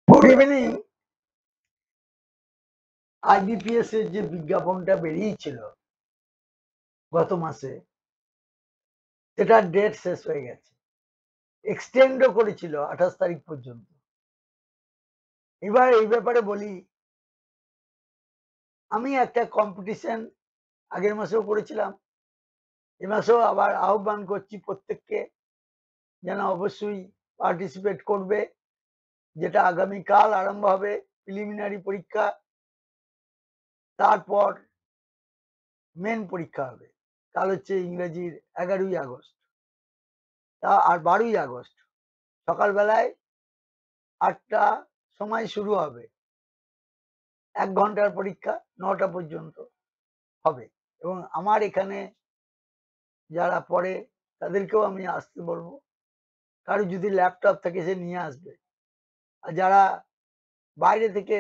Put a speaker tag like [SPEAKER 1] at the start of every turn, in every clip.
[SPEAKER 1] Good evening. IBPS এর যে বিজ্ঞাপনটা বেরিয়েছিল গত মাসে, সেটার ডেট শেষ হয়ে গেছে। এক্সটেন্ডও করেছিল 28 তারিখ পর্যন্ত। এবার এই ব্যাপারে বলি, আমি একটা কম্পিটিশন আগের মাসেও করেছিলাম, এ মাসেও আবার আহ্বান করছি প্রত্যেককে যেন অবশ্যই পার্টিসিপেট করবে, যেটা আগামীকাল আরম্ভ হবে। প্রিলিমিনারি পরীক্ষা, তারপর মেন পরীক্ষা হবে। কাল হচ্ছে ইংরেজির 11ই আগস্ট, তা আর 12ই আগস্ট সকালবেলায় 8টা সময় শুরু হবে। 1 ঘন্টার পরীক্ষা, 9টা পর্যন্ত হবে। এবং আমার এখানে যারা পড়ে তাদেরকেও আমি আসতে বলবো। কারো যদি ল্যাপটপ থাকে সে নিয়ে আসবে। আর যারা বাইরে থেকে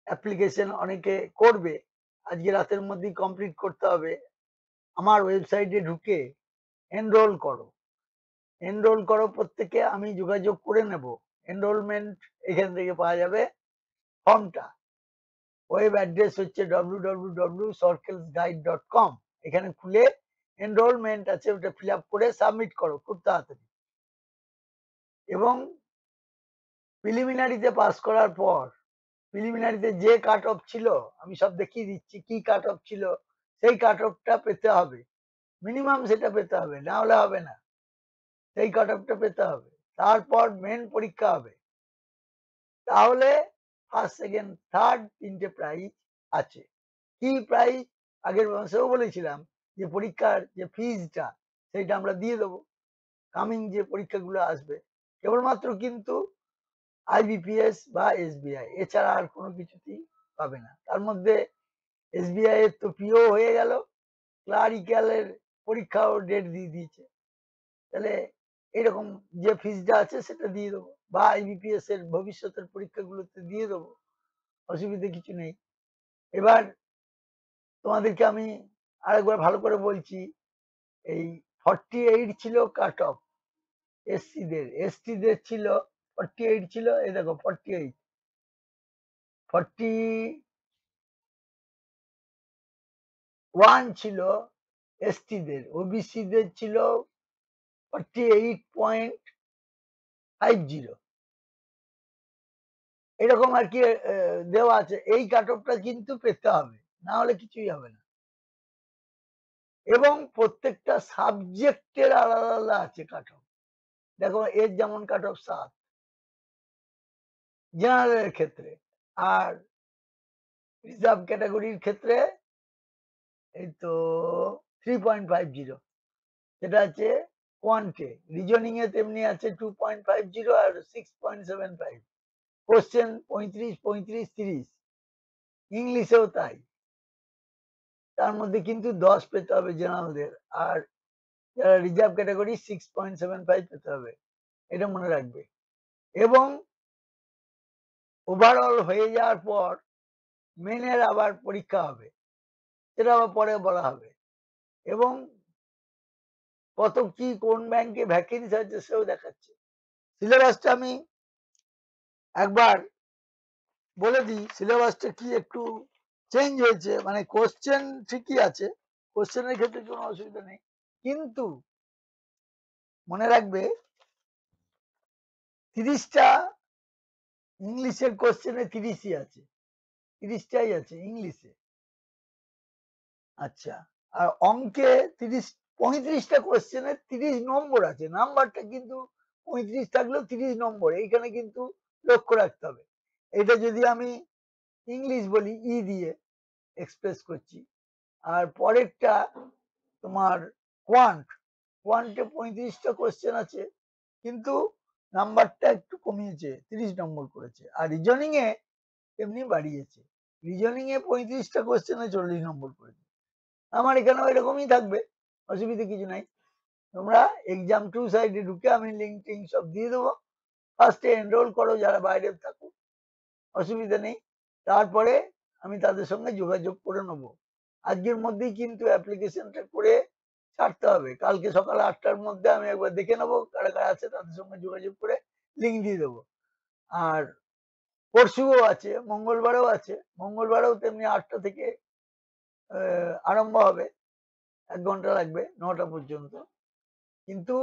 [SPEAKER 1] অ্যাপ্লিকেশন অনেকে করবে, আজকে রাতের মধ্যেই কমপ্লিট করতে হবে। আমার ওয়েবসাইটে ঢুকে এনরোল করো, এনরোল করো প্রত্যেকে। আমি যোগাযোগ করে নেব। এনরোলমেন্ট এখান থেকে পাওয়া যাবে ফর্মটা। ওয়েব অ্যাড্রেস হচ্ছে www.circlesguide.com। এখানে খুলে এনরোলমেন্ট আছে, ওটা ফিল আপ করে সাবমিট করো খুব তাড়াতাড়ি। এবং প্রিলিমিনারিতে পাস করার পর, প্রিলিমিনারিতে যে কাট অফ ছিল আমি সব দেখিয়ে দিচ্ছি কি কাট অফ ছিল, সেই কাট অফটা পেতে হবে। মিনিমাম সেটা পেতে হবে, না হলে হবে না। সেই কাট অফটা পেতে হবে। তারপর মেন পরীক্ষা হবে। তাহলে ফার্স্ট সেকেন্ড থার্ড 3টে প্রাইজ আছে। কি প্রাইজ? আগের মাসেও বলেছিলাম যে পরীক্ষার যে ফিজটা সেটা আমরা দিয়ে দেবো কামিং যে পরীক্ষাগুলো আসবে। কেবলমাত্র কিন্তু আইবিপিএস বা এসবিআই, এছাড়া আর কোনো কিছুতেই পাবে না। তার মধ্যে এসবিআই এর তো পিও হয়ে গেল, ক্লারিক্যালের পরীক্ষাও ডেট দিয়ে দিয়েছে। তাহলে এরকম যে ফিজটা আছে সেটা দিয়ে দেবো, বা আইবিপিএস এর ভবিষ্যতের পরীক্ষাগুলোতে দিয়ে দেবো, অসুবিধে কিছু নেই। এবার তোমাদেরকে আমি আরেকবার ভালো করে বলছি, এই 48 ছিল কাট অফ এসসিদের, এসটিদের ছিল 48 ছিল। এই দেখো 48, 41 ছিল এসটিদের, ওবিসিদের ছিল 48.50। এরকম আর কি দেওয়া আছে। এই কাট অফটা কিন্তু পেতে হবে, না হলে কিছুই হবে না। এবং প্রত্যেকটা সাবজেক্টের আলাদা আলাদা আছে কাট অফ। দেখো এর যেমন কাট অফ 7 জেনারেলের ক্ষেত্রে, আর রিজার্ভ ক্যাটাগরির ক্ষেত্রে এই তো 3.50। সেটা আছে কোয়ান্টে। রিজনিং এ তেমনি আছে 2.50 আর 6.75। কোশ্চেন 35, 35, 30। ইংলিশেও তাই। তার মধ্যে কিন্তু 10 পেতে হবে জেনারেলদের, আর যারা রিজার্ভ ক্যাটাগরি 6.75 পেতে হবে, এটা মনে রাখবে। এবং ওভারঅল হয়ে যাওয়ার পর মেনের আবার পরীক্ষা হবে, সেটা আবার পরে বলা হবে। এবং কত কি কোন ব্যাংকে ভ্যাকেন্সি আছে সেও দেখাচ্ছে। সিলেবাসটা আমি একবার বলে দিই, সিলেবাসটা কি একটু চেঞ্জ হয়েছে। মানে কোশ্চেন ঠিকই আছে, কোশ্চেনের ক্ষেত্রে কোনো অসুবিধা নেই, কিন্তু মনে রাখবে 30টা ইংলিশের কোশ্চেনে 30ই আছে, 30টাই আছে ইংলিশে। আচ্ছা, আর অঙ্কে 35টা কোশ্চেনে 30 নম্বর আছে। নাম্বারটা কিন্তু 35 থাকলেও 30 নম্বর, এইখানে কিন্তু লক্ষ্য রাখতে হবে। এটা যদি আমি ইংলিশ বলি ই দিয়ে এক্সপ্রেস করছি। আর পরেরটা তোমার কোয়ান্টে 35টা কোশ্চেন আছে, কিন্তু নাম্বারটা একটু কমিয়েছে, 30 নম্বর করেছে। আর রিজনিং এ তেমনি বাড়িয়েছে, রিজনিং এ 35টা কোশ্চেনে 40 নম্বর করেছে। আমার এখানেও এরকমই থাকবে, অসুবিধা কিছু নাই। তোমরা এক্সাম 2 সাইডে ঢুকে আমি লিঙ্ক টিঙ্ক সব দিয়ে দেবো। ফার্স্টে এনরোল করো যারা বাইরে থাকো, অসুবিধা নেই। তারপরে আমি তাদের সঙ্গে যোগাযোগ করে নেবো। আজকের মধ্যেই কিন্তু অ্যাপ্লিকেশনটা করে ছাড়তে হবে। কালকে সকাল 8টার মধ্যে আমি একবার দেখে নেবো কারা কারা আছে, তাদের সঙ্গে যোগাযোগ করে লিঙ্ক দিয়ে দেবো। আর পরশুও আছে, মঙ্গলবারেও আছে। মঙ্গলবারেও তেমনি ৮টা থেকে আরম্ভ হবে, ১ ঘন্টা লাগবে ৯টা পর্যন্ত। কিন্তু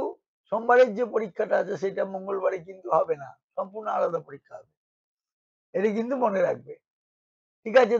[SPEAKER 1] সোমবারের যে পরীক্ষাটা আছে সেটা মঙ্গলবারে কিন্তু হবে না, সম্পূর্ণ আলাদা পরীক্ষা হবে। এটা কিন্তু মনে রাখবে। ঠিক আছে।